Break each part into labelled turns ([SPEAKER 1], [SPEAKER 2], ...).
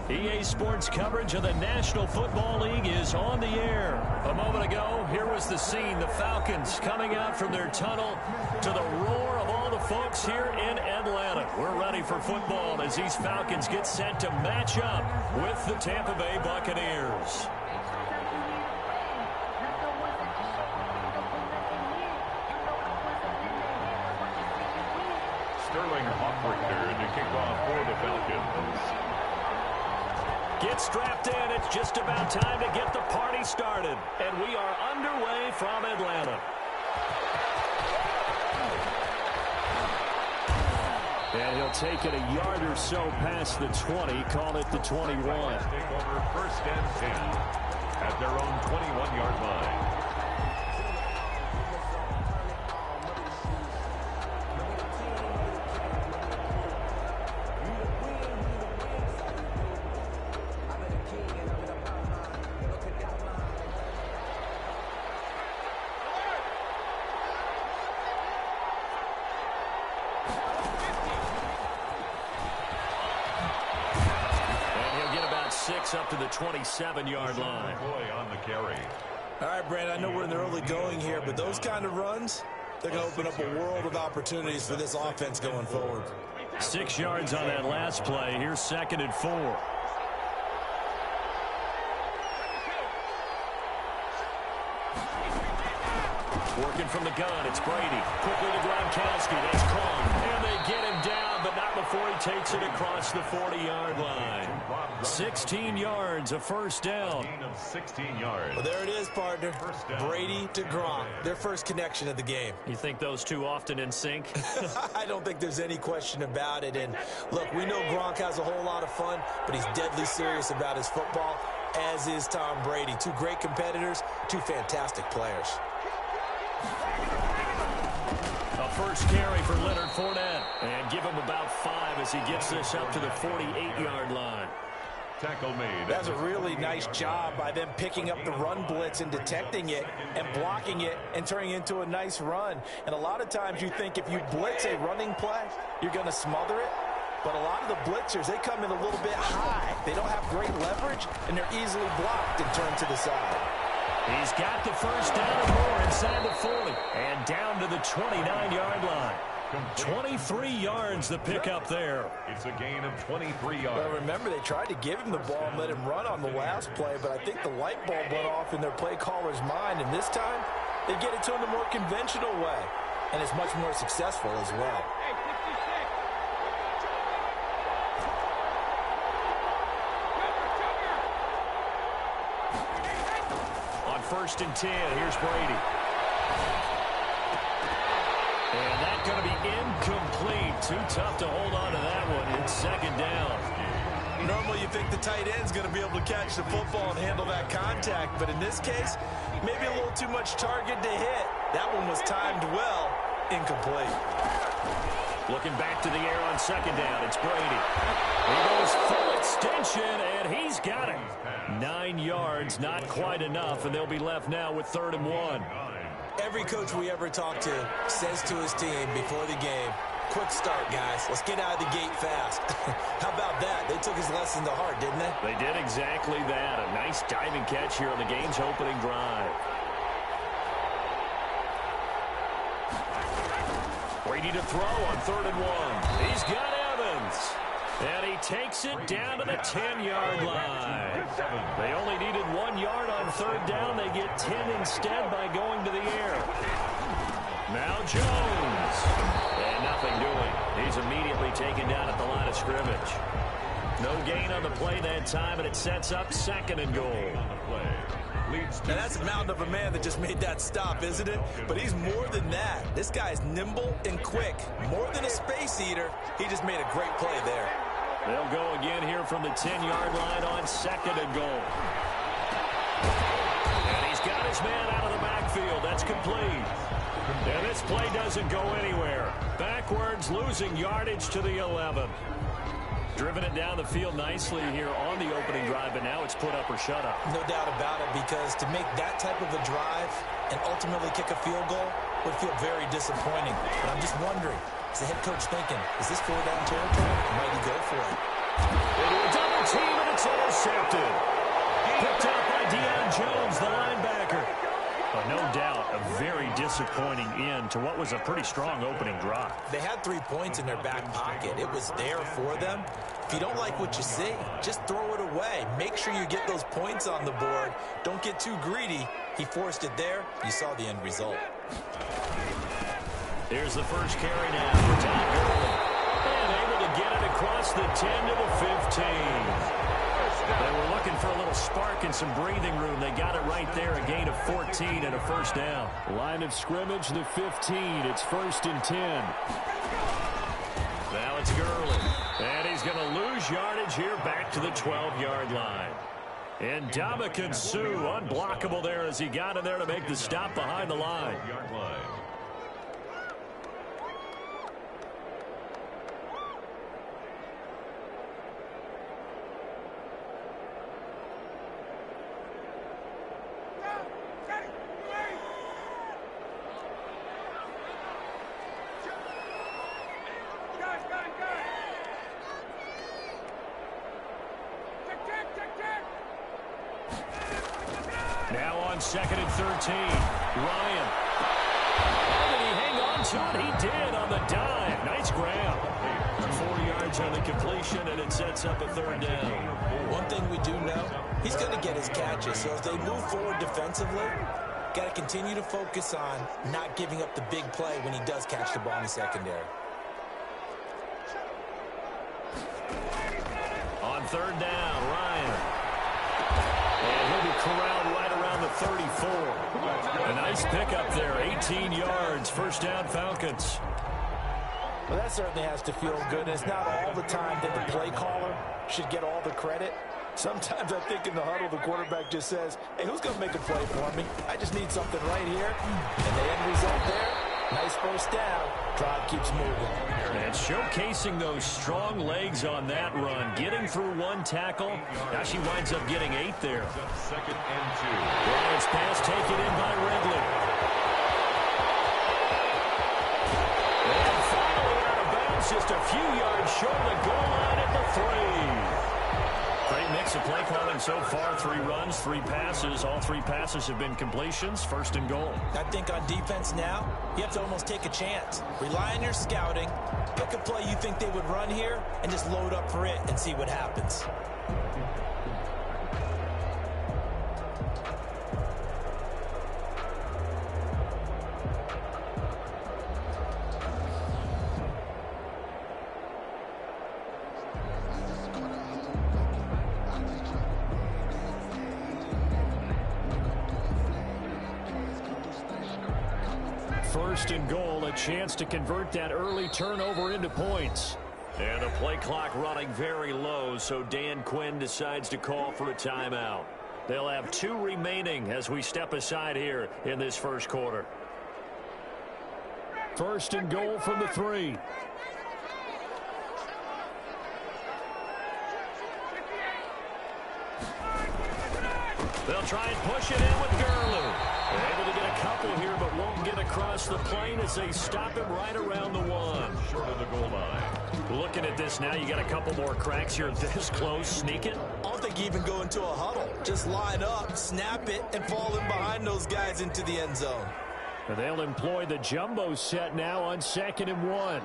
[SPEAKER 1] EA Sports coverage of the National Football League is on the air. A moment ago, here was the scene. The Falcons coming out from their tunnel to the roar of all the folks here in Atlanta. We're ready for football as these Falcons get set to match up with the Tampa Bay Buccaneers.
[SPEAKER 2] Sterling Hoffrichter to kick off for the Falcons.
[SPEAKER 1] Get strapped in. It's just about time to get the party started. And we are underway from Atlanta. And he'll take it a yard or so past the 20. Call it the 21.
[SPEAKER 2] Take over 1st and 10 at their own 21-yard line.
[SPEAKER 1] Up to the 27-yard line.
[SPEAKER 2] On the carry.
[SPEAKER 3] All right, Brandon, I know we're in the early going here, but those kind of runs, they're going to open up a world of opportunities for this offense going forward.
[SPEAKER 1] 6 yards on that last play. Here's 2nd and 4. Working from the gun, it's Brady. Quickly to Gronkowski. That's caught. And they get him down, but not before he takes it across the 40-yard line. 16 yards, a first down.
[SPEAKER 2] 16 yards.
[SPEAKER 3] Well, there it is, partner. Brady to Gronk, their first connection of the game.
[SPEAKER 1] You think those two often in sync?
[SPEAKER 3] I don't think there's any question about it. And, look, we know Gronk has a whole lot of fun, but he's deadly serious about his football, as is Tom Brady. Two great competitors, two fantastic players.
[SPEAKER 1] A first carry for Leonard Fournette. And give him about 5 as he gets this up to the 48-yard line.
[SPEAKER 2] Tackle made.
[SPEAKER 3] That's a really nice job by them picking up the run blitz and detecting it and blocking it and turning it into a nice run. And a lot of times you think if you blitz a running play, you're going to smother it. But a lot of the blitzers, they come in a little bit high. They don't have great leverage, and they're easily blocked and turned to the side.
[SPEAKER 1] He's got the first down and more inside the 40. And down to the 29-yard line. 23 yards the pickup there.
[SPEAKER 2] It's a gain of 23 yards.
[SPEAKER 3] Well, remember, they tried to give him the ball and let him run on the last play, but I think the light bulb went off in their play caller's mind, and this time they get it to him the more conventional way, and it's much more successful as well.
[SPEAKER 1] On 1st and 10, here's Brady. And that's going to be incomplete. Too tough to hold on to that one. It's 2nd down.
[SPEAKER 3] Normally you think the tight end's going to be able to catch the football and handle that contact, but in this case, maybe a little too much target to hit. That one was timed well. Incomplete.
[SPEAKER 1] Looking back to the air on 2nd down, it's Brady. He goes full extension, and he's got it. 9 yards, not quite enough, and they'll be left now with 3rd and 1.
[SPEAKER 3] Every coach we ever talk to says to his team before the game, quick start, guys. Let's get out of the gate fast. How about that? They took his lesson to heart, didn't they?
[SPEAKER 1] They did exactly that. A nice diving catch here on the game's opening drive. Brady to throw on 3rd and 1. He's got Evans. And he takes it down to the 10-yard line. They only needed 1 yard on 3rd down. They get 10 instead by going to the air. Now Jones. And nothing doing. He's immediately taken down at the line of scrimmage. No gain on the play that time, and it sets up 2nd and goal.
[SPEAKER 3] Now that's a mountain of a man that just made that stop, isn't it? But he's more than that. This guy's nimble and quick. More than a space eater. He just made a great play there.
[SPEAKER 1] They'll go again here from the 10-yard line on 2nd and goal. And he's got his man out of the backfield. That's complete. And this play doesn't go anywhere. Backwards, losing yardage to the 11. Driven it down the field nicely here on the opening drive, but now it's put up or shut up.
[SPEAKER 3] No doubt about it, because to make that type of a drive and ultimately kick a field goal would feel very disappointing. But I'm just wondering, is the head coach thinking, is this 4-down territory? Or might he go for it?
[SPEAKER 1] They do a double team, and it's intercepted. Picked up by Deion Jones, the linebacker. But no doubt, a very disappointing end to what was a pretty strong opening drive.
[SPEAKER 3] They had 3 points in their back pocket. It was there for them. If you don't like what you see, just throw it away. Make sure you get those points on the board. Don't get too greedy. He forced it there. You saw the end result.
[SPEAKER 1] Here's the first carry now for Todd Gurley. And able to get it across the 10 to the 15. They were looking for a little spark and some breathing room. They got it right there, a gain of 14 and a first down. Line of scrimmage, the 15. It's 1st and 10. Now it's Gurley. And he's going to lose yardage here back to the 12-yard line. And Ndamukong Suh, unblockable there as he got in there to make the stop behind the line. Now on 2nd and 13, Ryan. Oh, did he hang on to it? He did on the dive. Nice grab. 4 yards on the completion, and it sets up a 3rd down.
[SPEAKER 3] One thing we do know, he's going to get his catches. So as they move forward defensively, got to continue to focus on not giving up the big play when he does catch the ball in the secondary.
[SPEAKER 1] On 3rd down, Ryan. And he'll be corralled right around the 34. A nice pickup there, 18 yards, 1st down Falcons.
[SPEAKER 3] Well, that certainly has to feel good. And it's not all the time that the play caller should get all the credit. Sometimes I think in the huddle, the quarterback just says, hey, who's going to make a play for me? I just need something right here. And the end result there, nice 1st down. Drive keeps moving.
[SPEAKER 1] And showcasing those strong legs on that run. Getting through 1 tackle. Now she winds up getting 8 there.
[SPEAKER 2] 2nd and 2.
[SPEAKER 1] Bryant's pass taken in by Ridley. And finally out of bounds, just a few yards short of the goal line at the 3. Great mix of play calling so far. 3 runs, 3 passes. All 3 passes have been completions. 1st and goal.
[SPEAKER 3] I think on defense now, you have to almost take a chance. Rely on your scouting. Pick a play you think they would run here and just load up for it and see what happens.
[SPEAKER 1] First and goal, a chance to convert that early turnover into points. And the play clock running very low, so Dan Quinn decides to call for a timeout. They'll have 2 remaining as we step aside here in this 1st quarter. 1st and goal from the 3. They'll try and push it in with Gurley. They're able to get a couple here, but won't get across the plane as they stop him right around the 1.
[SPEAKER 2] Short of the goal line.
[SPEAKER 1] Looking at this now, you got a couple more cracks here this close. Sneak it.
[SPEAKER 3] I don't think you even go into a huddle. Just line up, snap it, and fall in behind those guys into the end zone.
[SPEAKER 1] And they'll employ the jumbo set now on 2nd and 1.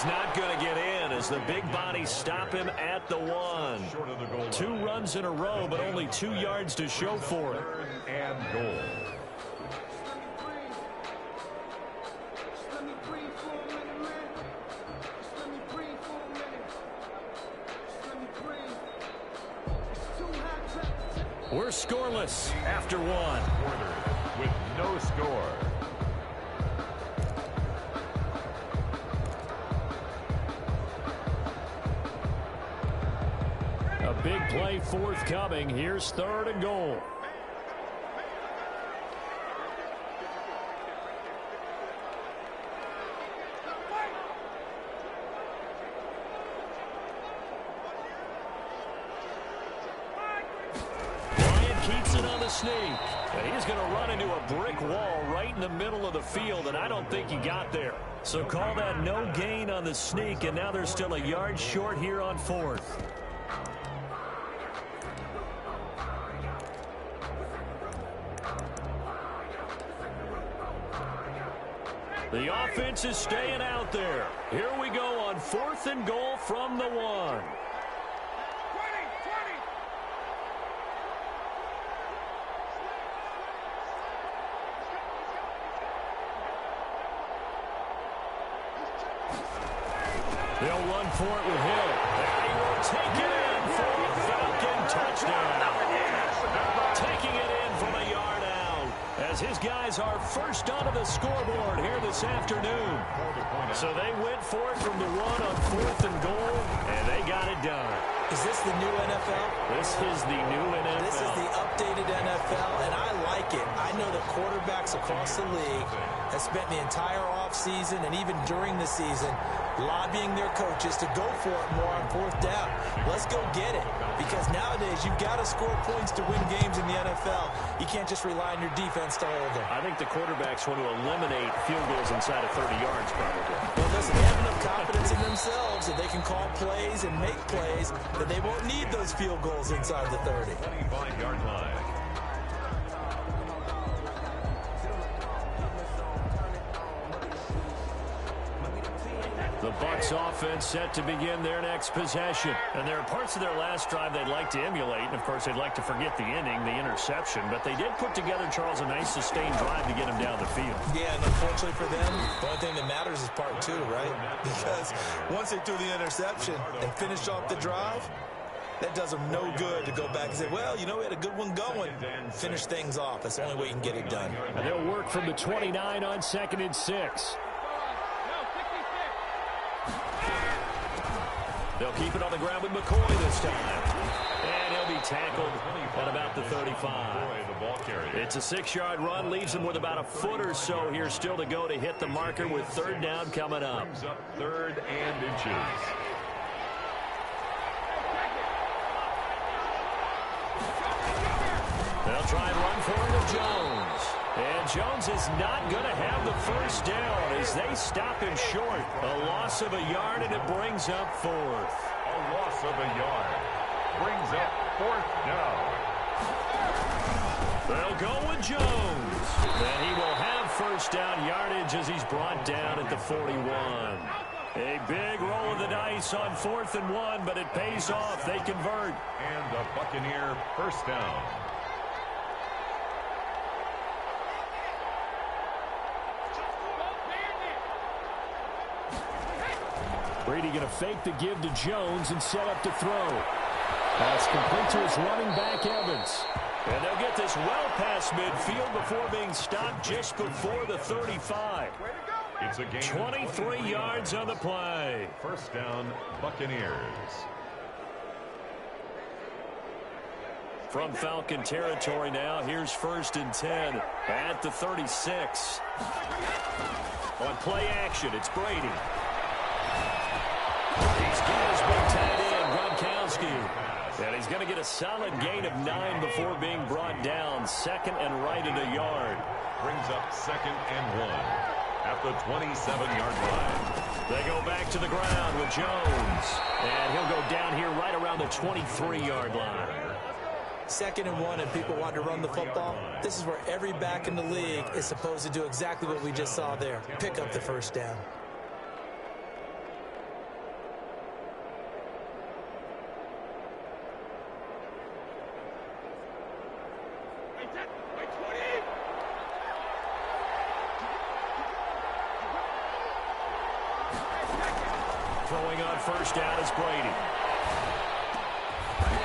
[SPEAKER 1] Not going to get in as the big bodies stop him at the 1. 2 runs in a row, but only 2 yards to show for it.
[SPEAKER 2] 3rd and goal.
[SPEAKER 1] We're scoreless after 1.
[SPEAKER 2] Quarter with no score.
[SPEAKER 1] A big play forthcoming. Here's 3rd and goal. sneak. And he's going to run into a brick wall right in the middle of the field, and I don't think he got there. So call that no gain on the sneak, and now they're still a yard short here on 4th. The offense is staying out there. Here we go on 4th and goal from the 1. They'll run for it with Hill. And he will take it in for a Falcon touchdown. Taking it in from a yard out as his guys are first onto the scoreboard here this afternoon. So they went for it from the 1 on 4th and goal, and they got it done.
[SPEAKER 3] Is this the new NFL?
[SPEAKER 1] This is the new NFL.
[SPEAKER 3] This is the updated NFL, and I like it. I know the quarterbacks across the league have spent the entire offseason and even during the season lobbying their coaches to go for it more on 4th down. Let's go get it, because nowadays you've got to score points to win games in the NFL. You can't just rely on your defense to hold them.
[SPEAKER 1] I think the quarterbacks want to eliminate field goals inside of 30 yards probably.
[SPEAKER 3] Well, listen, they have enough confidence in themselves that they can call plays and make plays that they won't need those field goals inside the 30.
[SPEAKER 2] 25-yard line.
[SPEAKER 1] The Bucs offense set to begin their next possession. And there are parts of their last drive they'd like to emulate. And, of course, they'd like to forget the inning, the interception. But they did put together, Charles, a nice sustained drive to get him down the field.
[SPEAKER 3] Yeah, and unfortunately for them, the only thing that matters is part 2, right? Because once they threw the interception and finished off the drive, that does them no good to go back and say, well, you know, we had a good one going. Finish things off. That's the only way you can get it done.
[SPEAKER 1] And they'll work from the 29 on 2nd and 6. They'll keep it on the ground with McCoy this time. And he'll be tackled at about the 35. It's a 6-yard run, leaves them with about a foot or so here still to go to hit the marker with 3rd down coming up.
[SPEAKER 2] 3rd and inches.
[SPEAKER 1] They'll try and run for it with Jones. And Jones is not going to have the first down as they stop him short. A loss of a yard, and it brings up 4th.
[SPEAKER 2] A loss of a yard. Brings up 4th down.
[SPEAKER 1] They'll go with Jones. And he will have first down yardage as he's brought down at the 41. A big roll of the dice on 4th and 1, but it pays off. They convert.
[SPEAKER 2] And the Buccaneer first down.
[SPEAKER 1] Brady going to fake the give to Jones and set up to throw. Pass complete to his running back, Evans. And they'll get this well past midfield before being stopped just before the 35.
[SPEAKER 2] It's a gain
[SPEAKER 1] 23 yards on the play.
[SPEAKER 2] First down, Buccaneers.
[SPEAKER 1] From Falcon territory now, here's 1st and 10 at the 36. On play action, it's Brady. He's got his big tight end, Gronkowski. And he's going to get a solid gain of 9 before being brought down. 2nd and right at a yard.
[SPEAKER 2] Brings up 2nd and 1 at the 27-yard line.
[SPEAKER 1] They go back to the ground with Jones. And he'll go down here right around the 23-yard line.
[SPEAKER 3] 2nd and 1, and people want to run the football. This is where every back in the league is supposed to do exactly what we just saw there. Pick up the first down.
[SPEAKER 1] Throwing on first down is Brady.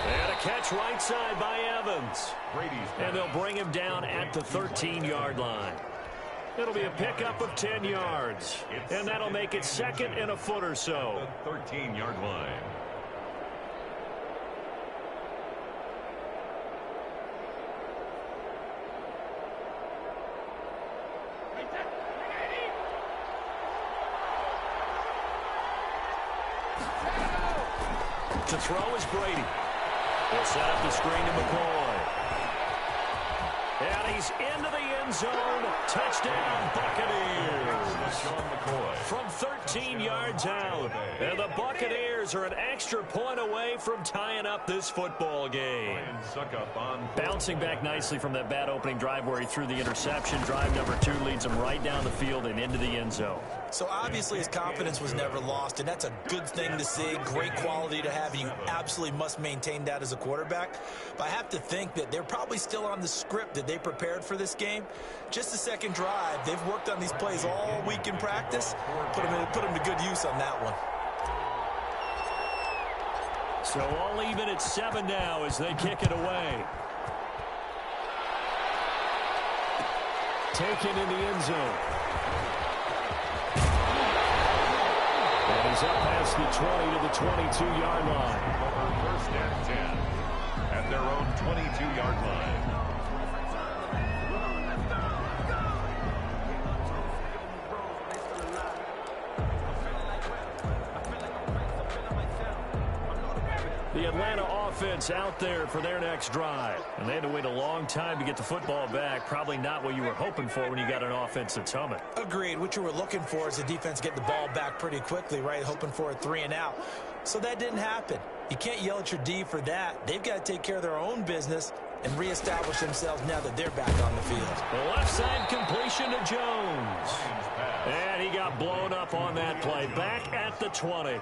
[SPEAKER 1] And a catch right side by Evans. And they'll bring him down at the 13-yard line. It'll be a pickup of 10 yards. And that'll make it 2nd and a foot or so.
[SPEAKER 2] The 13-yard line.
[SPEAKER 1] To throw is Brady. They'll set up the screen to McCoy. And he's into the end zone. Touchdown, Buccaneers.
[SPEAKER 2] Sean McCoy.
[SPEAKER 1] From 13 yards out. And the Buccaneers are an extra point away from tying up this football game.
[SPEAKER 2] Ryan Suckup on.
[SPEAKER 1] Bouncing back nicely from that bad opening drive where he threw the interception. Drive number 2 leads him right down the field and into the end zone.
[SPEAKER 3] So obviously his confidence was never lost, and that's a good thing to see. Great quality to have. You absolutely must maintain that as a quarterback. But I have to think that they're probably still on the script that they prepared for this game. Just the second drive. They've worked on these plays all week in practice. Put them to good use on that one.
[SPEAKER 1] So all even at 7 now as they kick it away. Taken in the end zone. And he's up past the 20 to the 22-yard line.
[SPEAKER 2] First and 10 at their own 22-yard line.
[SPEAKER 1] The Atlanta offense out there for their next drive. And they had to wait a long time to get the football back. Probably not what you were hoping for when you got an offense that's humming.
[SPEAKER 3] Agreed. What you were looking for is the defense getting the ball back pretty quickly, right? Hoping for a 3 and out. So that didn't happen. You can't yell at your D for that. They've got to take care of their own business and reestablish themselves now that they're back on the field.
[SPEAKER 1] The left side completion to Jones. And he got blown up on that play. Back at the 20.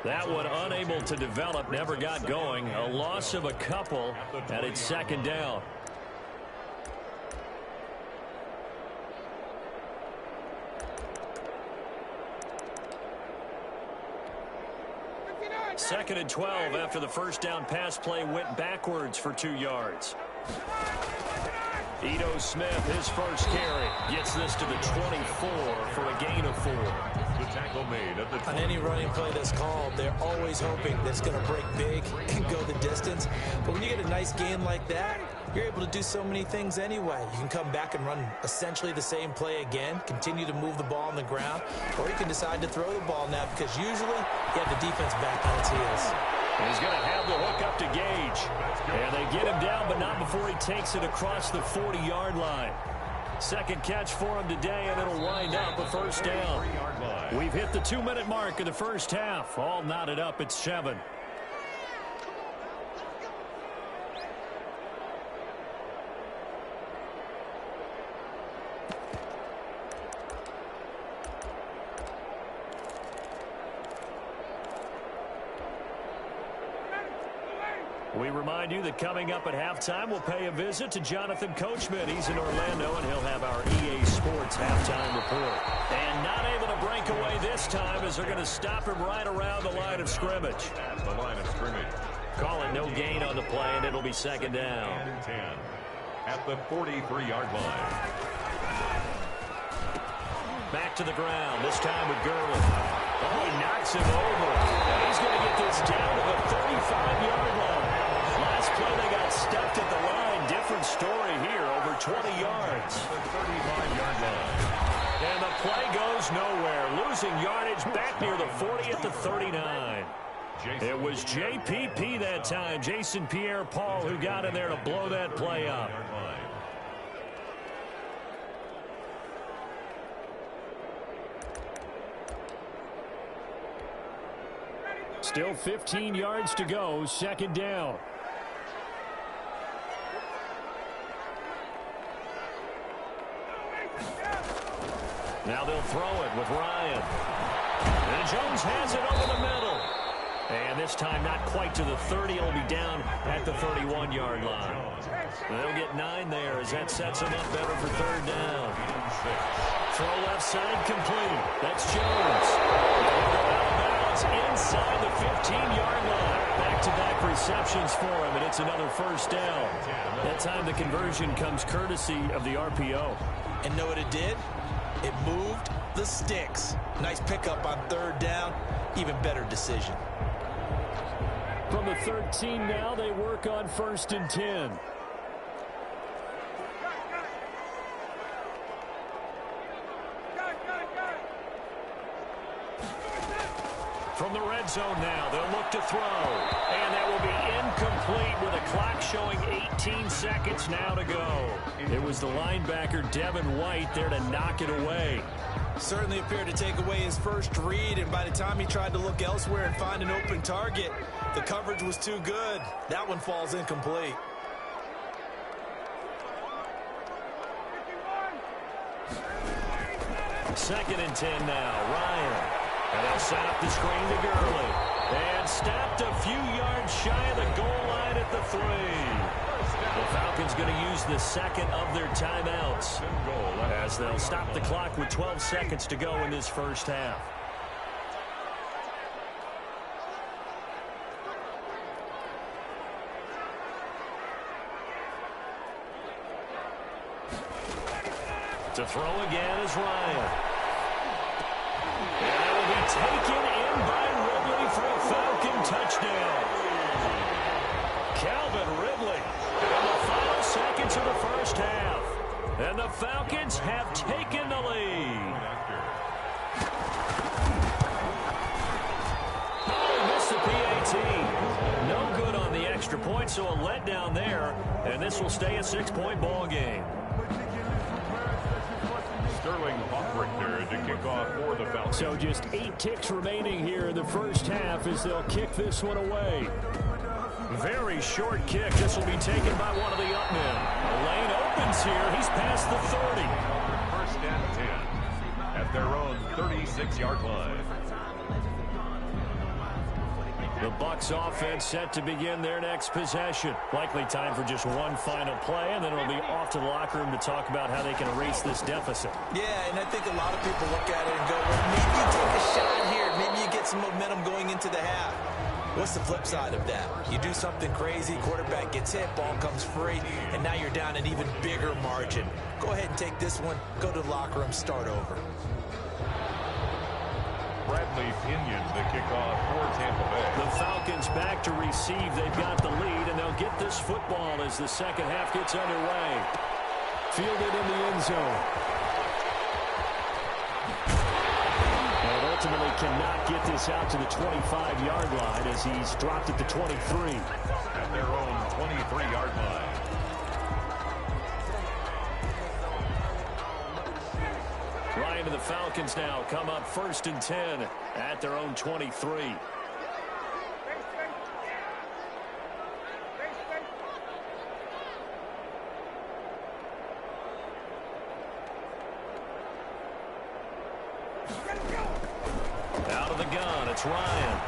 [SPEAKER 1] That one unable to develop, never got going. A loss of a couple, and it's second down. Second and 12 after the first down pass play went backwards for 2 yards. Ito Smith, his first carry, gets this to the 24 for a gain of 4.
[SPEAKER 2] The tackle made at the 20.
[SPEAKER 3] On any running play that's called, they're always hoping that it's going to break big and go the distance. But when you get a nice gain like that, you're able to do so many things anyway. You can come back and run essentially the same play again, continue to move the ball on the ground, or you can decide to throw the ball now because usually you have the defense back on its heels.
[SPEAKER 1] He's going to have the hook up to Gage. And they get him down, but not before he takes it across the 40-yard line. Second catch for him today, and it'll wind up a first down. We've hit the 2-minute mark of the first half. All knotted up at 7. We remind you that coming up at halftime, we'll pay a visit to Jonathan Coachman. He's in Orlando, and he'll have our EA Sports halftime report. And not able to break away this time as they're going to stop him right around the line of scrimmage.
[SPEAKER 2] The line of scrimmage.
[SPEAKER 1] Call it no gain on the play, and it'll be second down.
[SPEAKER 2] And 10 at the 43-yard line.
[SPEAKER 1] Back to the ground, this time with Gurley. Oh, he knocks him over. And he's going to get this down to the 35-yard line. Last play, they got stuffed at the line. Different story here, over 20 yards.
[SPEAKER 2] The 35-yard line.
[SPEAKER 1] And the play goes nowhere. Losing yardage back near the 40 at the 39. It was JPP that time, Jason Pierre-Paul, who got in there to blow that play up. Still 15 yards to go, second down. Now they'll throw it with Ryan. And Jones has it over the middle. And this time not quite to the 30. It'll be down at the 31-yard line. They'll get 9 there as that sets them up better for third down. Throw left side complete. That's Jones. Inside the 15-yard line. Back-to-back receptions for him, and it's another first down. That time the conversion comes courtesy of the RPO.
[SPEAKER 3] And know what it did? It moved the sticks. Nice pickup on third down. Even better decision.
[SPEAKER 1] From the 13 now, they work on first and 10. From the red zone now, they'll look to throw. And that will be incomplete with a clock showing 18 seconds now to go. It was the linebacker, Devin White, there to knock it away.
[SPEAKER 3] Certainly appeared to take away his first read, and by the time he tried to look elsewhere and find an open target, the coverage was too good. That one falls incomplete.
[SPEAKER 1] Second and 10 now, Ryan. And they'll set up the screen to Gurley. And stopped a few yards shy of the goal line at the 3. The Falcons going to use the second of their timeouts as they'll stop the clock with 12 seconds to go in this first half. To throw again is Ryan. And that will be taken in by Ridley for a Falcon touchdown. Calvin Ridley in the final seconds of the first half. And the Falcons have taken the lead. Oh, he missed the PAT. No good on the extra point, so a letdown there. And this will stay a 6-point ball game.
[SPEAKER 2] Sterling Hoffrichter to kick off for the Falcons.
[SPEAKER 1] So just 8 ticks remaining here in the first half as they'll kick this one away. Very short kick. This will be taken by one of the up men. The lane opens here. He's past the 30.
[SPEAKER 2] First and 10 at their own 36-yard line.
[SPEAKER 1] The Bucs offense set to begin their next possession. Likely time for just one final play, and then it'll be off to the locker room to talk about how they can erase this deficit.
[SPEAKER 3] Yeah, and I think a lot of people look at it and go, well, maybe you take a shot here. Maybe you get some momentum going into the half. What's the flip side of that? You do something crazy, quarterback gets hit, ball comes free, and now you're down an even bigger margin. Go ahead and take this one, go to the locker room, start over.
[SPEAKER 2] Bradley Pinion, the kickoff for Tampa Bay.
[SPEAKER 1] The Falcons back to receive. They've got the lead, and they'll get this football as the second half gets underway. Fielded in the end zone. And ultimately cannot get this out to the 25-yard line as he's dropped at the 23.
[SPEAKER 2] At their own 23-yard line.
[SPEAKER 1] Ryan and the Falcons now come up first and 10 at their own 23. Out of the gun, it's Ryan.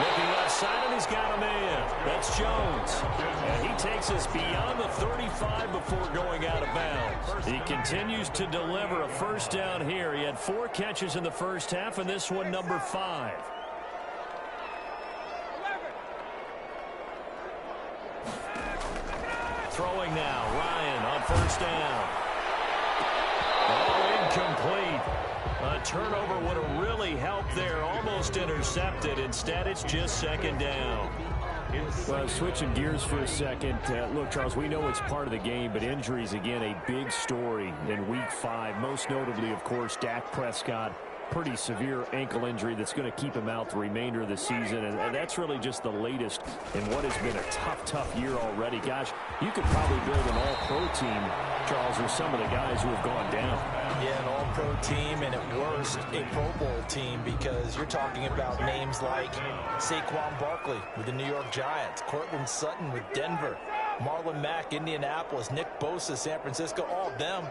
[SPEAKER 1] Looking left side, and he's got a man. That's Jones. And he takes us beyond the 35 before going out of bounds. He continues to deliver a first down here. He had 4 catches in the first half, and this one number 5. Throwing now, Ryan on first down. Oh, incomplete. A turnover would have really helped there, almost intercepted. Instead, it's just second down. Well, switching gears for a second. Look, Charles, we know it's part of the game, but injuries, again, a big story in Week 5. Most notably, of course, Dak Prescott. Pretty severe ankle injury that's going to keep him out the remainder of the season. And that's really just the latest in what has been a tough year already. Gosh, you could probably build an all-pro team, Charles, with some of the guys who have gone down.
[SPEAKER 3] Yeah, an all-pro team, and at worst, a Pro Bowl team, because you're talking about names like Saquon Barkley with the New York Giants, Cortland Sutton with Denver, Marlon Mack, Indianapolis, Nick Bosa, San Francisco, all of them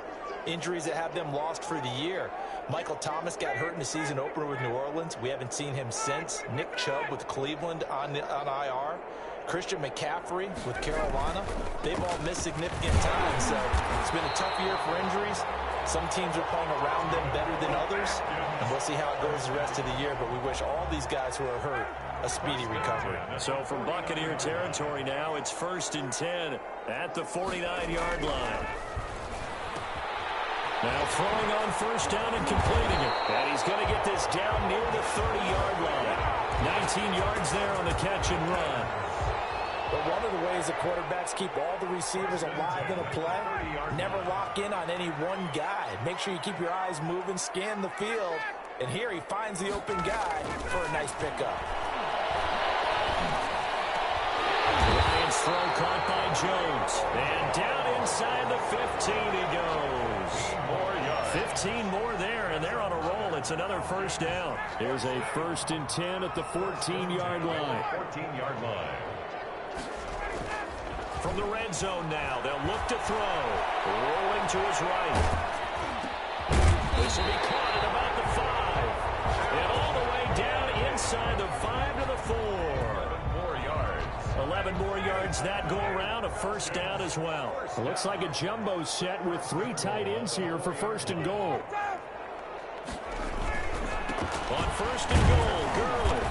[SPEAKER 3] injuries that have them lost for the year. Michael Thomas got hurt in the season opener with New Orleans. We haven't seen him since. Nick Chubb with Cleveland on IR. Christian McCaffrey with Carolina. They've all missed significant time, so it's been a tough year for injuries. Some teams are playing around them better than others, and we'll see how it goes the rest of the year, but we wish all these guys who are hurt a speedy recovery.
[SPEAKER 1] So from Buccaneer territory now, it's first and 10 at the 49-yard line. Now throwing on first down and completing it. And he's going to get this down near the 30-yard line. 19 yards there on the catch and run.
[SPEAKER 3] But one of the ways the quarterbacks keep all the receivers alive in a play, never lock in on any one guy. Make sure you keep your eyes moving, scan the field, And here he finds the open guy for a nice pickup.
[SPEAKER 1] Ryan's throw caught by Jones. And down inside the 15 he goes. 15 more there, and they're on a roll. It's another first down. Here's a 1st and 10 at the 14-yard line.
[SPEAKER 2] 14-yard line.
[SPEAKER 1] From the red zone now, they'll look to throw. Rolling to his right. This will be caught at about the 5. And all the way down inside the 5 to the 4. 11 more yards that go around, a first down as well. It looks like a jumbo set with 3 tight ends here for 1st and goal. On 1st and goal, Gurley.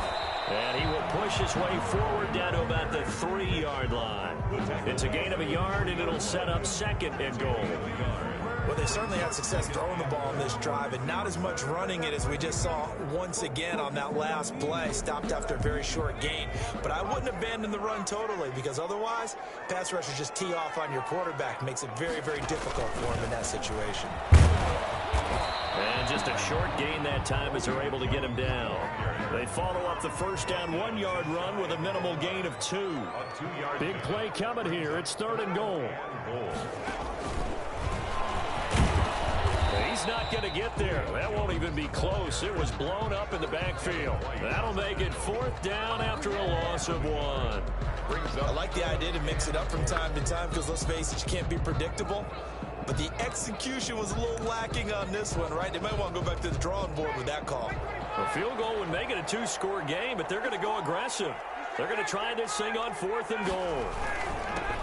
[SPEAKER 1] And he will push his way forward down to about the 3-yard line. It's a gain of a yard, and it'll set up 2nd and goal.
[SPEAKER 3] Well, they certainly had success throwing the ball in this drive, and not as much running it as we just saw once again on that last play. Stopped after a very short gain. But I wouldn't abandon the run totally, because otherwise, pass rushers just tee off on your quarterback. Makes it very, very difficult for him in that situation.
[SPEAKER 1] And just a short gain that time as they're able to get him down. They follow up the first down 1-yard run with a minimal gain of 2. Big play coming here. It's 3rd and goal. He's not going to get there. That won't even be close. It was blown up in the backfield. That'll make it 4th down after a loss of 1.
[SPEAKER 3] I like the idea to mix it up from time to time because, let's face it, you can't be predictable. But the execution was a little lacking on this one, right? They might want to go back to the drawing board with that call.
[SPEAKER 1] A field goal would make it a 2-score game, but they're going to go aggressive. They're going to try this thing on 4th and goal.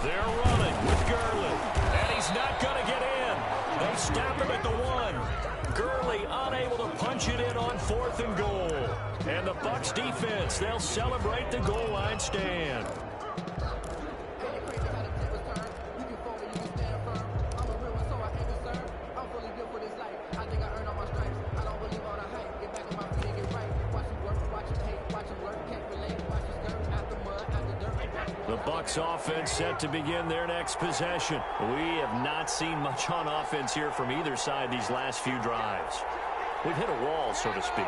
[SPEAKER 1] They're running with Gurley, and he's not going to get in. They stop him at the 1. Gurley unable to punch it in on 4th and goal. And the Bucs defense, they'll celebrate the goal line stand. The Bucs offense set to begin their next possession. We have not seen much on offense here from either side these last few drives. We've hit a wall, so to speak.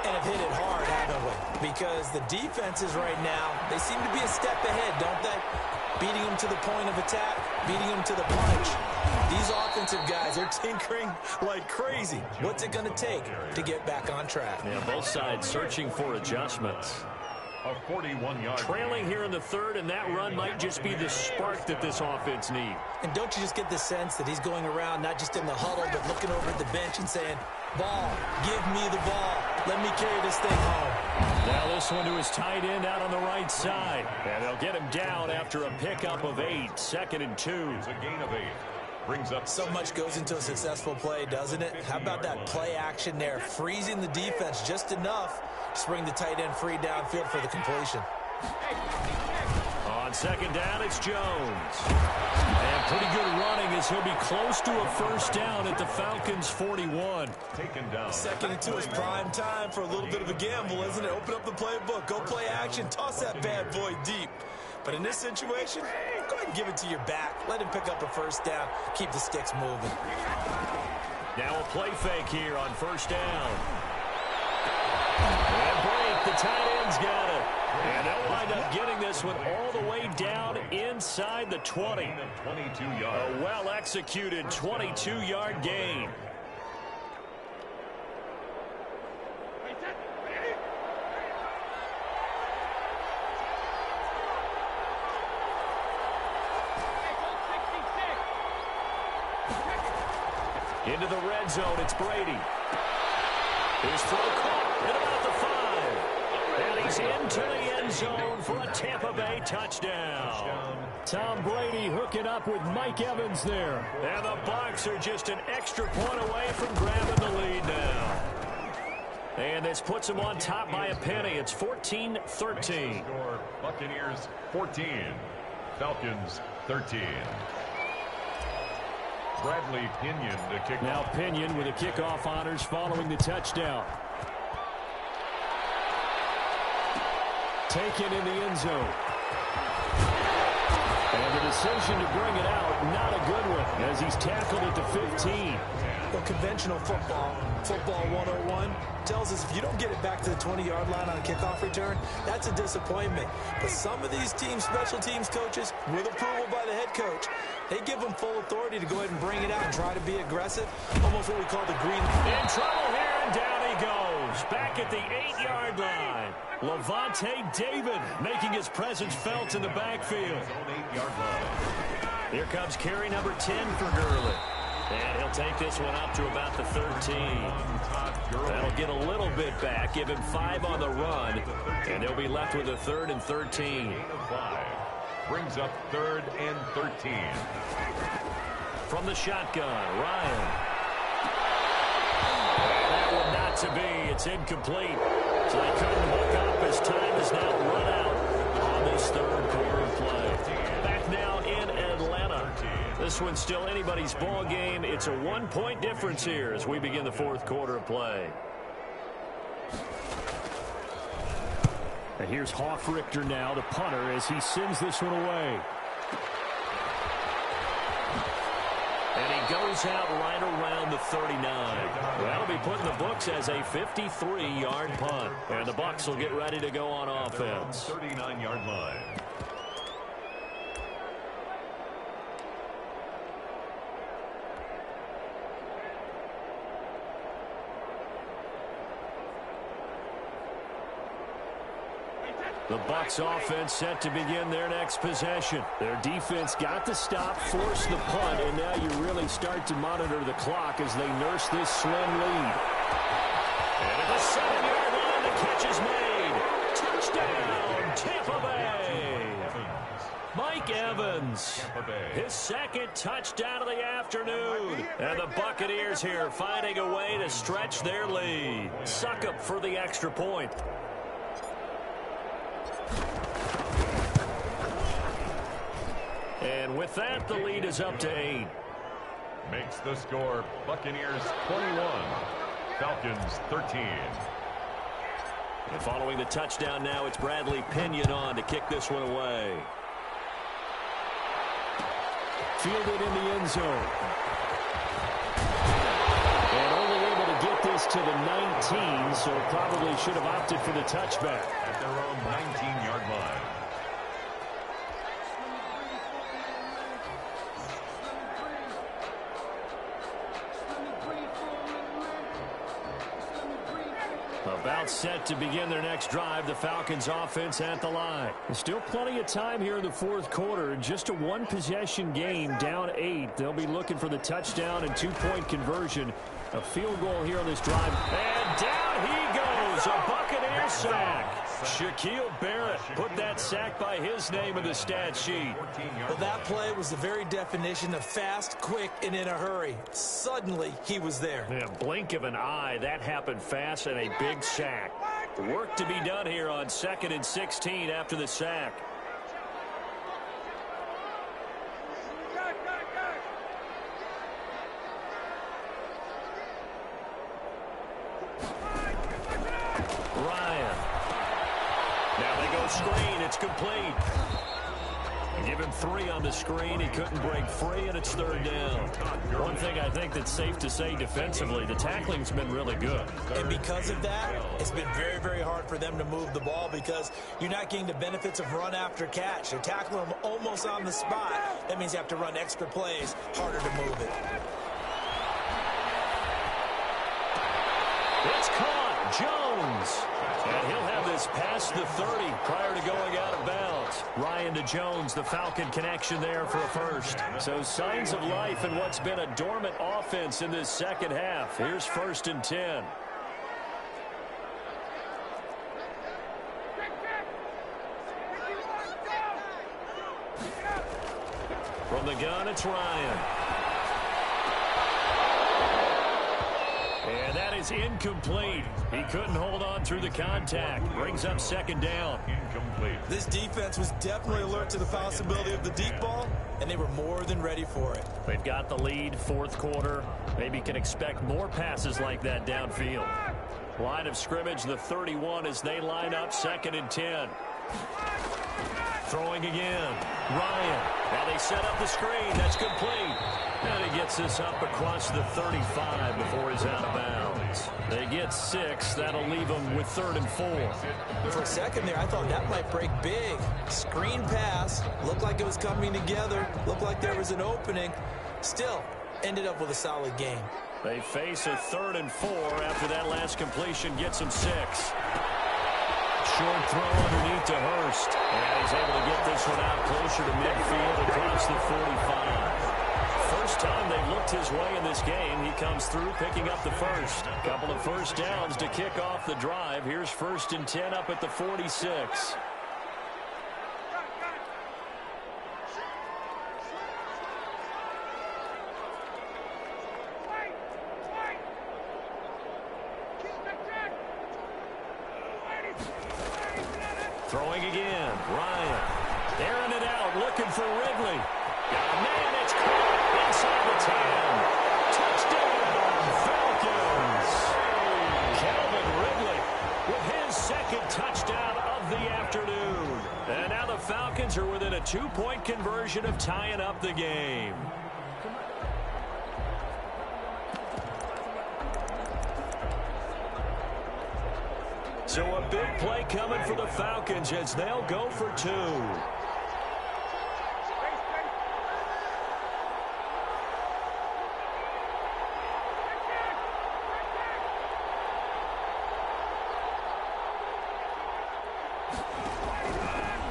[SPEAKER 3] And have hit it hard, haven't we? Because the defenses right now, they seem to be a step ahead, don't they? Beating them to the point of attack, beating them to the punch. These offensive guys are tinkering like crazy. What's it going to take to get back on track?
[SPEAKER 1] Yeah, both sides searching for adjustments.
[SPEAKER 2] A 41-yard
[SPEAKER 1] trailing here in the 3rd, and that run might just be the spark that this offense needs.
[SPEAKER 3] And don't you just get the sense that he's going around not just in the huddle, but looking over at the bench and saying, ball, give me the ball. Let me carry this thing home.
[SPEAKER 1] Now this one to his tight end out on the right side. And they'll get him down after a pickup of 8. 2nd and 2.
[SPEAKER 2] It's a gain of 8. Brings up
[SPEAKER 3] so much goes into a successful play, doesn't it? How about that play action there? Freezing the defense just enough to bring the tight end free downfield for the completion.
[SPEAKER 1] On 2nd down, it's Jones. And pretty good running as he'll be close to a first down at the Falcons' 41.
[SPEAKER 2] Taken down.
[SPEAKER 3] 2nd and 2 is prime time for a little bit of a gamble, isn't it? Open up the playbook, go play action, toss that bad boy deep. But in this situation, go ahead and give it to your back. Let him pick up a first down. Keep the sticks moving.
[SPEAKER 1] Now a play fake here on 1st down. And break, the tight end's got it. And they'll wind up getting this one all the way down inside the 20.
[SPEAKER 2] 22 yards.
[SPEAKER 1] A well-executed 22-yard gain. Into the red zone, it's Brady. His throw caught at about the 5. And he's into the end zone for a Tampa Bay touchdown. Tom Brady hooking up with Mike Evans there. And the Bucs are just an extra point away from grabbing the lead now. And this puts them on top by a penny. It's 14-13.
[SPEAKER 2] Buccaneers 14. Falcons 13. Bradley Pinion to kick
[SPEAKER 1] now
[SPEAKER 2] off.
[SPEAKER 1] Pinion with the kickoff honors following the touchdown. Taken in the end zone. And the decision to bring it out, not a good one, as he's tackled at the 15.
[SPEAKER 3] Well, conventional football 101, tells us if you don't get it back to the 20-yard line on a kickoff return, that's a disappointment. But some of these teams, special teams coaches, with approval by the head coach, they give them full authority to go ahead and bring it out and try to be aggressive, almost what we call the green.
[SPEAKER 1] In trouble here, and down he goes. Back at the 8-yard line. Lavonte David making his presence felt in the backfield. Here comes carry number 10 for Gurley. And he'll take this one up to about the 13. That'll get a little bit back, give him 5 on the run, and they'll be left with a 3rd and 13.
[SPEAKER 2] Brings up 3rd and 13.
[SPEAKER 1] From the shotgun, Ryan. And that one not to be. It's incomplete. So they couldn't hook up as time is now run out on this 3rd quarter play. Back now in Atlanta. This one's still anybody's ball game. It's a 1-point difference here as we begin the 4th quarter of play. And here's Hofrichter now, the punter, as he sends this one away. And he goes out right around the 39. That'll be put in the books as a 53-yard punt. And the Bucs will get ready to go on offense.
[SPEAKER 2] 39-yard line.
[SPEAKER 1] The Bucs offense set to begin their next possession. Their defense got the stop, forced the punt, and now you really start to monitor the clock as they nurse this slim lead. And at the 7-yard line, the catch is made. Touchdown, Tampa Bay. Mike Evans, his 2nd touchdown of the afternoon. And the Buccaneers here finding a way to stretch their lead. Succop for the extra point. And with that, the lead is up to 8.
[SPEAKER 2] Makes the score Buccaneers 21, Falcons 13.
[SPEAKER 1] And following the touchdown now, it's Bradley Pinion on to kick this one away. Fielded in the end zone. And only able to get this to the 19, so probably should have opted for the touchback.
[SPEAKER 2] At their own 19-yard line.
[SPEAKER 1] About set to begin their next drive, the Falcons offense at the line. There's still plenty of time here in the 4th quarter. Just a 1-possession game, down 8. They'll be looking for the touchdown and 2-point conversion. A field goal here on this drive. And down he goes. A Buccaneer sack. Shaquille Barrett put that sack by his name in the stat sheet.
[SPEAKER 3] Well, that play was the very definition of fast, quick, and in a hurry. Suddenly, he was there.
[SPEAKER 1] Yeah, blink of an eye, that happened fast, and a big sack. Work to be done here on 2nd and 16 after the sack. Ryan. Now they go screen. It's complete. Give him 3 on the screen. He couldn't break free, and it's 3rd down. One thing I think that's safe to say defensively, the tackling's been really good.
[SPEAKER 3] And because of that, it's been very, very hard for them to move the ball because you're not getting the benefits of run after catch. They're tackling them almost on the spot. That means you have to run extra plays, harder to move it.
[SPEAKER 1] It's caught. Jones. And he'll have this past the 30 prior to going out of bounds. Ryan to Jones, the Falcon connection there for a first. So signs of life in what's been a dormant offense in this 2nd half. Here's 1st and 10. From the gun, it's Ryan. And that is incomplete. He couldn't hold on through the contact. Brings up 2nd down.
[SPEAKER 2] Incomplete.
[SPEAKER 3] This defense was definitely alert to the possibility of the deep ball, and they were more than ready for it.
[SPEAKER 1] They've got the lead, 4th quarter. Maybe can expect more passes like that downfield. Line of scrimmage, the 31 as they line up 2nd and 10. Throwing again. Ryan. Now they set up the screen. That's complete. And he gets this up across the 35 before he's out of bounds. They get 6. That'll leave them with 3rd and 4.
[SPEAKER 3] For a second there, I thought that might break big. Screen pass. Looked like it was coming together. Looked like there was an opening. Still, ended up with a solid game.
[SPEAKER 1] They face a 3rd and 4 after that last completion gets them 6. Short throw underneath to Hurst. And he's able to get this one out closer to midfield across the 45. First time they've looked his way in this game. He comes through picking up the first. Couple of first downs to kick off the drive. Here's 1st and 10 up at the 46. Throwing again. Ryan. Airing it out. Looking for Ridley. Man, it's caught inside the 10. Touchdown, Falcons. Calvin Ridley with his 2nd touchdown of the afternoon. And now the Falcons are within a 2-point conversion of tying up the game. So a big play coming for the Falcons as they'll go for 2.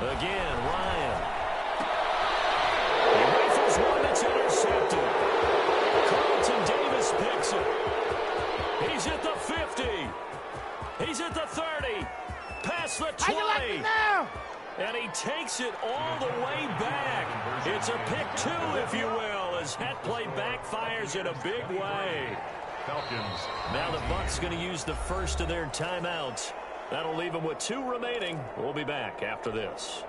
[SPEAKER 1] Again, Ryan. He rifles one that's intercepted. Carlton Davis picks it. He's at the 50. He's at the 30. Past the 20. And he takes it all the way back. It's a pick 2, if you will, as that play backfires in a big way.
[SPEAKER 2] Falcons.
[SPEAKER 1] Now the Bucs going to use the first of their timeouts. That'll leave them with 2 remaining. We'll be back after this.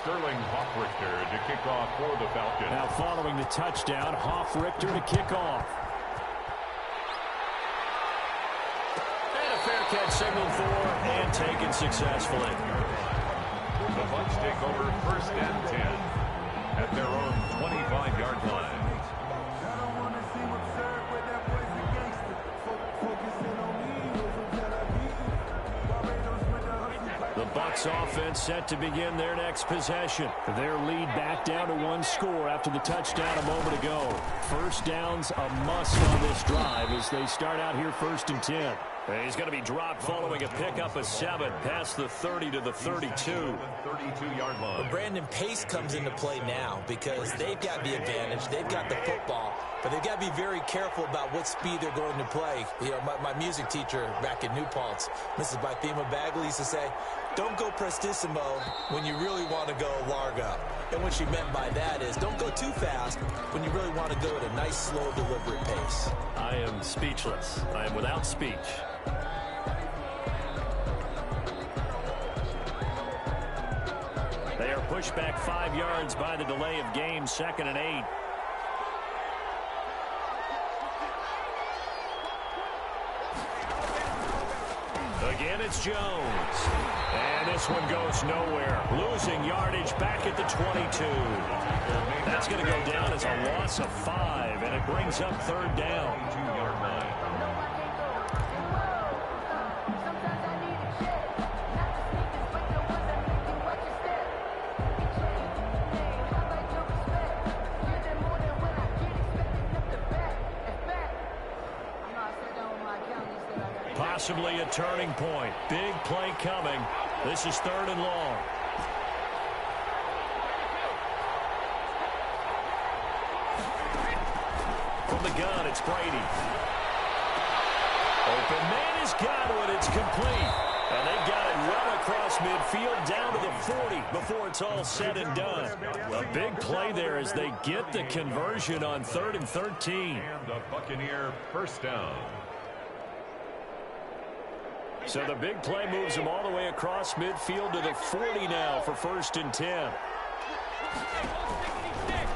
[SPEAKER 2] Sterling Hoffrichter to kick off for the Falcons.
[SPEAKER 1] Now following the touchdown, Hoffrichter to kick off. And a fair catch signaled for and taken successfully.
[SPEAKER 2] The Bucs take over 1st and 10 at their own 25-yard line.
[SPEAKER 1] The Bucs offense set to begin their next possession. Their lead back down to 1 score after the touchdown a moment ago. First downs a must on this drive as they start out here 1st and 10. He's going to be dropped following a pickup of 7 past the 30 to the 32.
[SPEAKER 2] 32-yard line.
[SPEAKER 3] But Brandon, pace comes into play now because they've got the advantage. They've got the football. But they've got to be very careful about what speed they're going to play. You know, my music teacher back at New Paltz, Mrs. Bythema Bagley, used to say, don't go prestissimo when you really want to go largo. And what she meant by that is don't go too fast when you really want to go at a nice, slow, deliberate pace.
[SPEAKER 1] I am speechless. I am without speech. They are pushed back 5 yards by the delay of game, 2nd and 8. Again, it's Jones. And this one goes nowhere. Losing yardage back at the 22. That's going to go down as a loss of 5, and it brings up 3rd down.
[SPEAKER 2] 2-yard line.
[SPEAKER 1] Possibly a turning point. Big play coming. This is 3rd and long. From the gun, it's Brady. Open man is Godwin. It's complete. And they've got it well across midfield down to the 40 before it's all said and done. A big play there as they get the conversion on 3rd and 13.
[SPEAKER 2] And the Buccaneer first down.
[SPEAKER 1] So the big play moves them all the way across midfield to the 40 now for 1st and 10.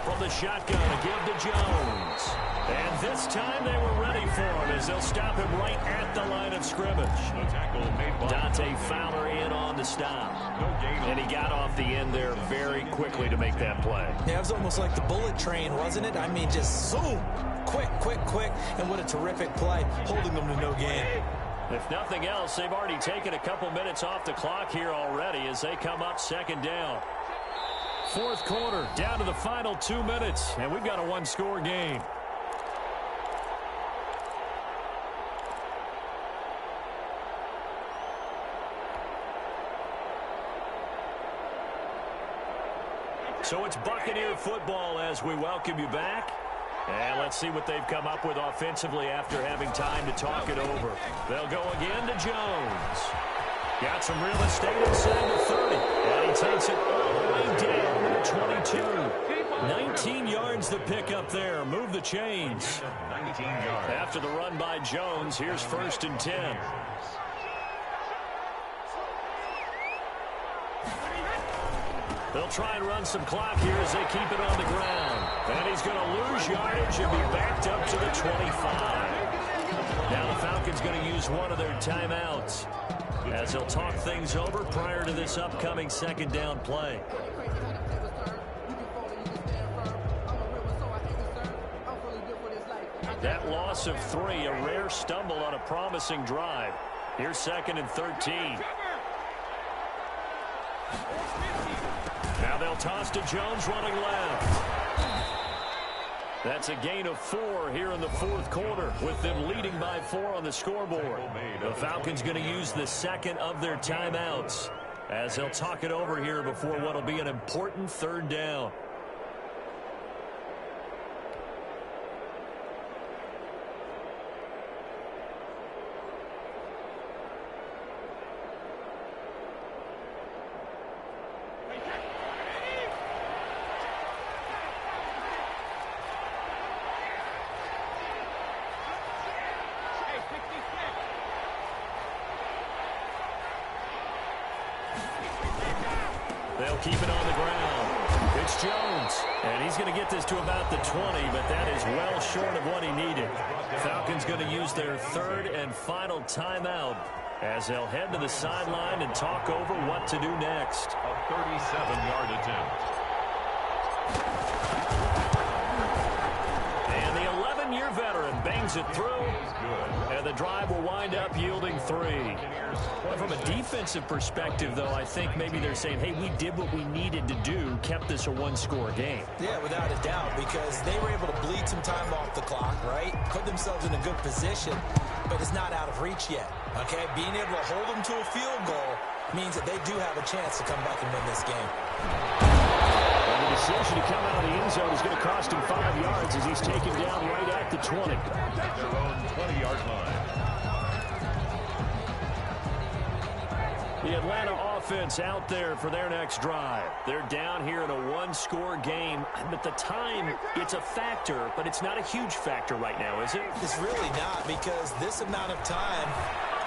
[SPEAKER 1] From from the shotgun to give to Jones. And this time they were ready for him as they'll stop him right at the line of scrimmage.
[SPEAKER 2] The tackle made by
[SPEAKER 1] Dante Fowler in on the stop. And he got off the end there very quickly to make that play.
[SPEAKER 3] Yeah, it was almost like the bullet train, wasn't it? I mean, just zoom. Quick, quick, quick. And what a terrific play, holding them to no gain.
[SPEAKER 1] If nothing else, they've already taken a couple minutes off the clock here already as they come up second down. Fourth quarter, down to the final 2 minutes, and we've got a one-score game. So it's Buccaneer football as we welcome you back. And let's see what they've come up with offensively after having time to talk it over. They'll go again to Jones. Got some real estate inside the 30. And he takes it all the way down to 22. 19 yards to pick up there. Move the chains.
[SPEAKER 2] 19 yards.
[SPEAKER 1] After the run by Jones, here's 1st and 10. They'll try and run some clock here as they keep it on the ground. And he's going to lose yardage and be backed up to the 25. Now the Falcons going to use one of their timeouts as they'll talk things over prior to this upcoming second down play. That loss of 3, a rare stumble on a promising drive. Here's 2nd and 13. Now they'll toss to Jones running left. That's a gain of 4 here in the fourth quarter with them leading by 4 on the scoreboard. The Falcons going to use the second of their timeouts as they'll talk it over here before what will be an important third down. They'll keep it on the ground. It's Jones, and he's going to get this to about the 20, but that is well short of what he needed. Falcons going to use their 3rd and final timeout as they'll head to the sideline and talk over what to do next.
[SPEAKER 2] A 37-yard attempt.
[SPEAKER 1] And the 11-year veteran bangs it through, and the drive will wind up yielding 3. Well, from a defensive perspective, though, I think maybe they're saying, hey, we did what we needed to do, kept this a one-score game.
[SPEAKER 3] Yeah, without a doubt, because they were able to bleed some time off the clock, right? Put themselves in a good position, but it's not out of reach yet, okay? Being able to hold them to a field goal means that they do have a chance to come back and win this game.
[SPEAKER 1] And the decision to come out of the end zone is going to cost him 5 yards as he's taken down right at the 20.
[SPEAKER 2] At their own 20-yard line.
[SPEAKER 1] The Atlanta offense out there for their next drive. They're down here in a one-score game, but the time, it's a factor, but it's not a huge factor right now, is it?
[SPEAKER 3] It's really not, because this amount of time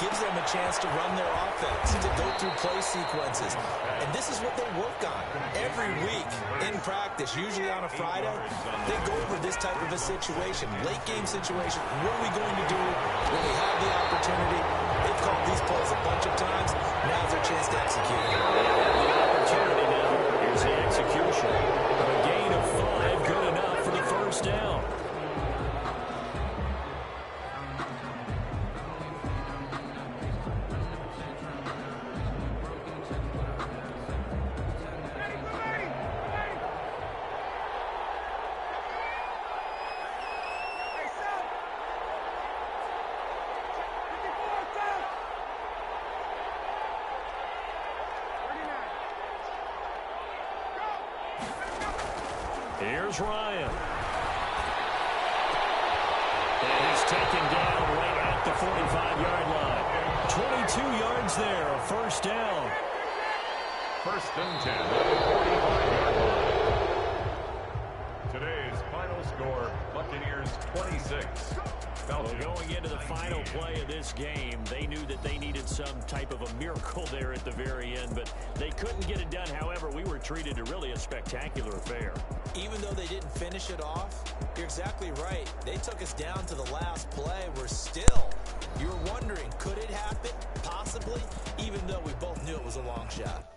[SPEAKER 3] gives them a chance to run their offense, to go through play sequences. And this is what they work on every week in practice, usually on a Friday. They go over this type of a situation, late game situation. What are we going to do when we have the opportunity? They've called these plays a bunch of times. Now's their chance to execute.
[SPEAKER 1] The opportunity now. Here's the execution. A gain of 5, good enough for the first down. Here's Ryan. And he's taken down right at the 45-yard line. 22 yards there, a first down.
[SPEAKER 2] 1st and 10 at the 45-yard line. Today's final score, Buccaneers 26,
[SPEAKER 1] Well, going into the final play of this game, they knew that they needed some type of a miracle there at the very end, but they couldn't get it done. However, we were treated to really a spectacular affair.
[SPEAKER 3] Even though they didn't finish it off, you're exactly right. They took us down to the last play. We're still, you were wondering, could it happen? Possibly, even though we both knew it was a long shot.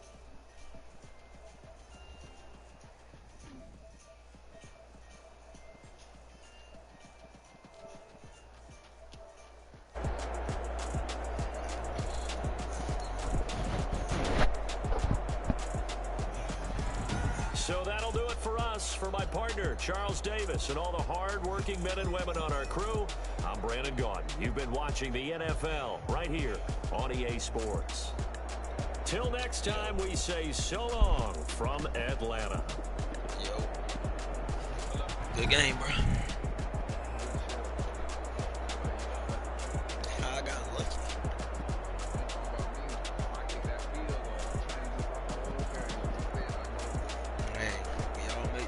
[SPEAKER 1] So that'll do it for us. For my partner, Charles Davis, and all the hard-working men and women on our crew, I'm Brandon Gaudin. You've been watching the NFL right here on EA Sports. Till next time, we say so long from Atlanta.
[SPEAKER 4] Yo. Good game, bro. I got lucky.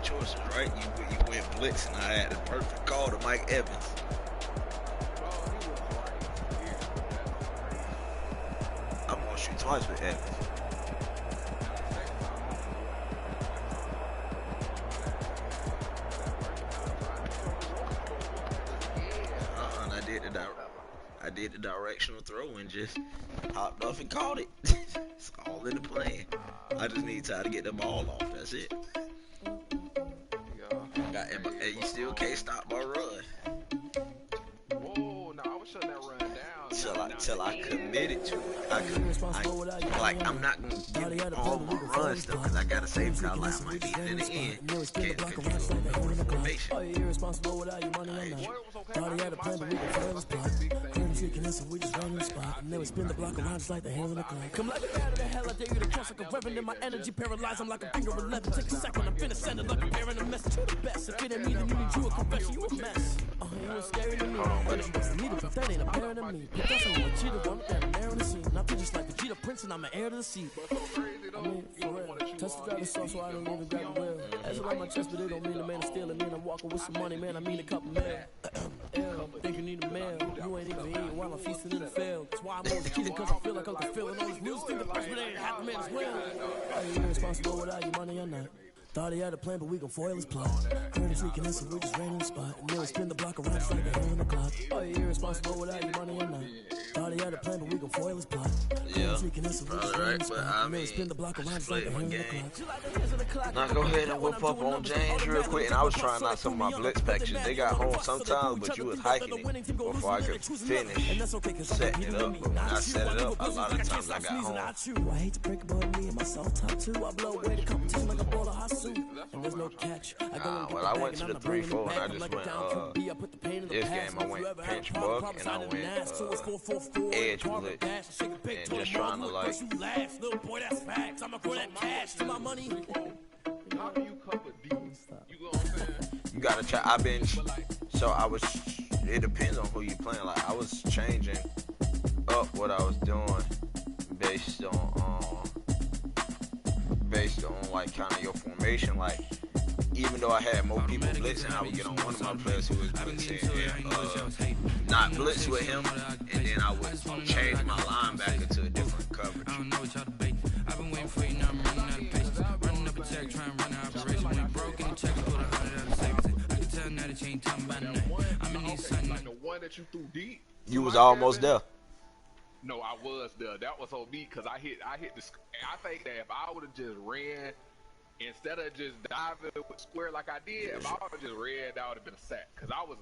[SPEAKER 4] Choices, right? You went blitz, and I had the perfect call to Mike Evans. I'm gonna shoot twice with Evans. I did the directional throw and just hopped off and caught it. It's all in the plan. I just need time to get the ball off. That's it. You still can't stop my run.
[SPEAKER 5] Whoa, no, I was shutting that run down.
[SPEAKER 4] Till I committed to it. I'm not gonna get all my runs though, cause I gotta save my life. I might need it in the end. Can't control the formation.
[SPEAKER 6] Thought he had a plan, but we can fail his plot. Clearly seeking this, and we just run the spot. And then we spin the block around just like the hands on the clock. Come like a bat of the hell, I dare you to cross like a reverend. In my energy paralyzed, I'm like a finger 11. Take a second, I'm finna send it like a bearing a message. You the best. If it ain't me, then you need you a confession. You a mess. You was scary to me. But it's supposed to need it, but that ain't apparent to me. But that's what cheated on that I'm on the scene. I feel just like the Cheetah Prince, and I'm an heir to the seat. I mean, for real. Touch the driver's soft, so I don't even grab the wheel. That's on my chest, but it don't mean the man is stealing. Mean I'm walking with some money, man. I mean a couple mil. Think you need a meal. You ain't even eating while I'm feasting in the field. That's why I'm always cheating, cause I feel like Uncle Phil. And all this news thing, the first, but ain't half a man as well. Are you irresponsible without your money or not? Thought he had a plan, but we gon' foil his plot. Heard him sneaking in, so we just ran in the spot. And then we spin the block around just like the hand on the clock. Are you irresponsible without your money or not? Thought he had a plan, but we gon' foil his plot.
[SPEAKER 4] Yeah, probably right, but I mean, split one game. Now go ahead and whip up on James real quick. And I was trying out some of my blitz packages. They got home sometimes, but you was hiking it before I could finish setting it up. But when I set it up, a lot of times I got home.
[SPEAKER 6] I hate to break it, but me and myself top two. I blow away the competition like a ball of hot soup. And there's no catch.
[SPEAKER 4] Well, I went to the 3-4 and I just went, this game I went pinch buck and I went edge blitz and just trying to like.
[SPEAKER 6] Little boy, that's facts. I'ma throw that cash to my money.
[SPEAKER 5] How do you cover these? You know what I'm saying?
[SPEAKER 4] You gotta try. It depends on who you playing. Like I was changing up what I was doing based on like kind of your formation. Like even though I had more people blitzing, I would get on one of my players who was blitzing and not blitz with him, and then I would change my linebacker to a different coverage.
[SPEAKER 7] I don't know what y'all debate. I've been waiting for you, now I'm running out of patience. Running up a check, trying to run an operation. When it broke in the check, I pulled 100 out of savings. I can tell now that you ain't talking about nothing. I'm in these something.
[SPEAKER 5] Like the one that you threw deep.
[SPEAKER 4] You was almost there.
[SPEAKER 5] No, I was there. That was on me because I hit the. I think that if I would have just ran instead of just diving with square like I did, if I would have just ran, that would have been a sack. Because I was